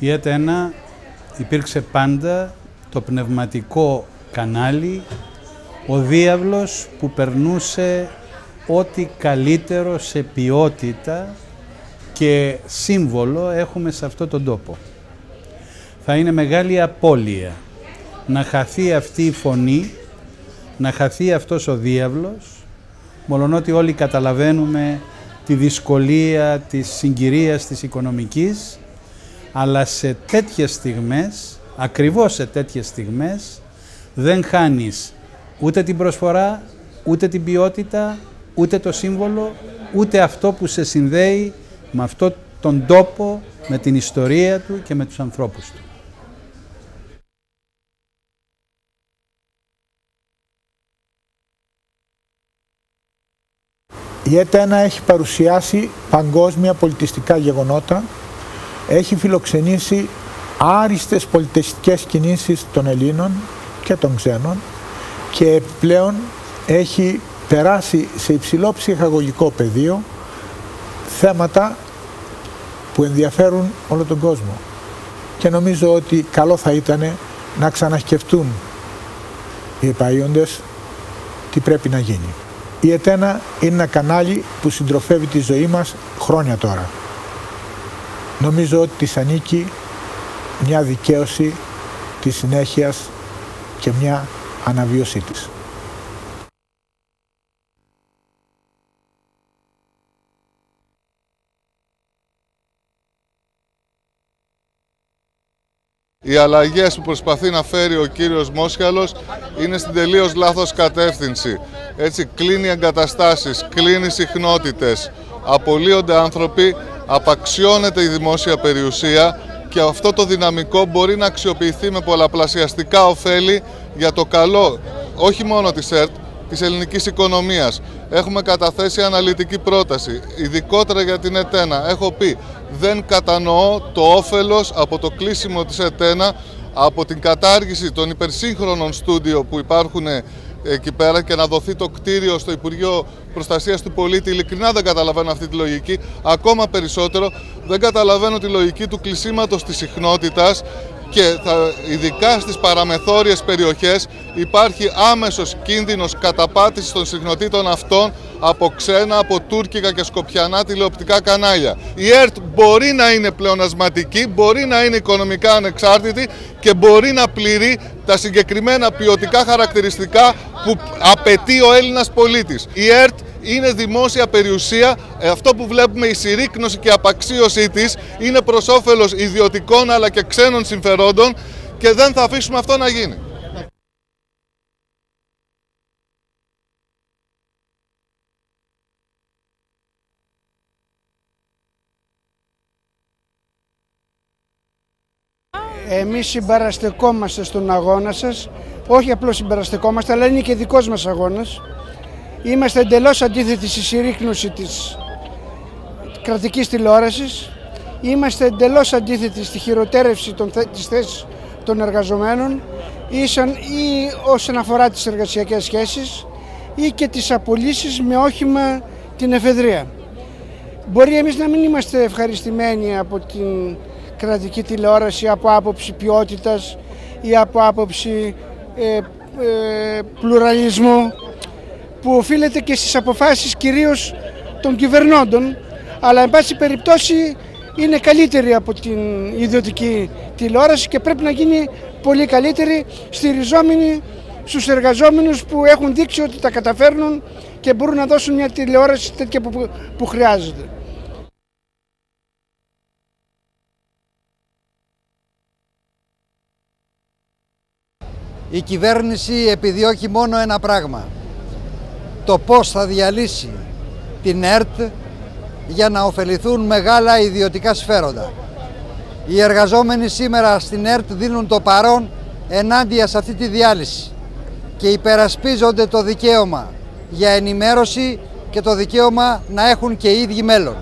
Η ΕΤ1 υπήρξε πάντα το πνευματικό κανάλι, ο διάβλος που περνούσε ό,τι καλύτερο σε ποιότητα και σύμβολο έχουμε σε αυτόν τον τόπο. Θα είναι μεγάλη απώλεια να χαθεί αυτή η φωνή, να χαθεί αυτός ο διάβλος, μολονότι όλοι καταλαβαίνουμε τη δυσκολία της συγκυρίας της οικονομικής, αλλά σε τέτοιες στιγμές, ακριβώς σε τέτοιες στιγμές, δεν χάνεις ούτε την προσφορά, ούτε την ποιότητα, ούτε το σύμβολο, ούτε αυτό που σε συνδέει με αυτόν τον τόπο, με την ιστορία του και με τους ανθρώπους του. Η ΕΤ1 έχει παρουσιάσει παγκόσμια πολιτιστικά γεγονότα, έχει φιλοξενήσει άριστες πολιτιστικές κινήσεις των Ελλήνων και των ξένων και επιπλέον έχει περάσει σε υψηλό ψυχαγωγικό πεδίο θέματα που ενδιαφέρουν όλο τον κόσμο. Και νομίζω ότι καλό θα ήταν να ξανασκεφτούν οι επαΐοντες τι πρέπει να γίνει. Η ΕΤ1 είναι ένα κανάλι που συντροφεύει τη ζωή μας χρόνια τώρα. Νομίζω ότι της ανήκει μια δικαίωση της συνέχειας και μια αναβίωσή της. Οι αλλαγές που προσπαθεί να φέρει ο κύριος Μόσχαλος είναι στην τελείως λάθος κατεύθυνση. Έτσι κλείνει εγκαταστάσεις, κλείνει συχνότητες, απολύονται άνθρωποι, απαξιώνεται η δημόσια περιουσία και αυτό το δυναμικό μπορεί να αξιοποιηθεί με πολλαπλασιαστικά ωφέλη για το καλό, όχι μόνο της ΕΡΤ, της ελληνικής οικονομίας. Έχουμε καταθέσει αναλυτική πρόταση, ειδικότερα για την ΕΤ1. Έχω πει, δεν κατανοώ το όφελος από το κλείσιμο της ΕΤ1, από την κατάργηση των υπερσύγχρονων στούντιο που υπάρχουν εκεί πέρα και να δοθεί το κτίριο στο Υπουργείο Προστασίας του Πολίτη. Ειλικρινά δεν καταλαβαίνω αυτή τη λογική. Ακόμα περισσότερο δεν καταλαβαίνω τη λογική του κλεισίματος της συχνότητας και ειδικά στις παραμεθόριες περιοχές υπάρχει άμεσος κίνδυνος καταπάτησης των συχνοτήτων αυτών από ξένα, από τουρκικά και σκοπιανά τηλεοπτικά κανάλια. Η ΕΡΤ μπορεί να είναι πλεονασματική, μπορεί να είναι οικονομικά ανεξάρτητη και μπορεί να πληρεί τα συγκεκριμένα ποιοτικά χαρακτηριστικά που απαιτεί ο Έλληνας πολίτης. Η ΕΡΤ είναι δημόσια περιουσία, αυτό που βλέπουμε, η συρρίκνωση και απαξίωσή της είναι προς όφελος ιδιωτικών αλλά και ξένων συμφερόντων και δεν θα αφήσουμε αυτό να γίνει. Εμείς συμπαραστεκόμαστε στον αγώνα σας, όχι απλώς συμπαραστεκόμαστε, αλλά είναι και δικός μας αγώνας. Είμαστε εντελώς αντίθετοι στη συρρίκνωση της κρατικής τηλεόρασης. Είμαστε εντελώς αντίθετοι στη χειροτέρευση της θέσης των εργαζομένων ή όσον αφορά τις εργασιακές σχέσεις ή και τις απολύσεις με όχημα την εφεδρεία. Μπορεί εμείς να μην είμαστε ευχαριστημένοι από την κρατική τηλεόραση από άποψη ποιότητας ή από άποψη πλουραλισμού που οφείλεται και στις αποφάσεις κυρίως των κυβερνώντων, αλλά εν πάση περιπτώσει είναι καλύτερη από την ιδιωτική τηλεόραση και πρέπει να γίνει πολύ καλύτερη, στηριζόμενη στους εργαζόμενους που έχουν δείξει ότι τα καταφέρνουν και μπορούν να δώσουν μια τηλεόραση τέτοια που χρειάζεται. Η κυβέρνηση επιδιώκει μόνο ένα πράγμα, το πώς θα διαλύσει την ΕΡΤ για να ωφεληθούν μεγάλα ιδιωτικά συμφέροντα. Οι εργαζόμενοι σήμερα στην ΕΡΤ δίνουν το παρόν ενάντια σε αυτή τη διάλυση και υπερασπίζονται το δικαίωμα για ενημέρωση και το δικαίωμα να έχουν και οι ίδιοι μέλλον.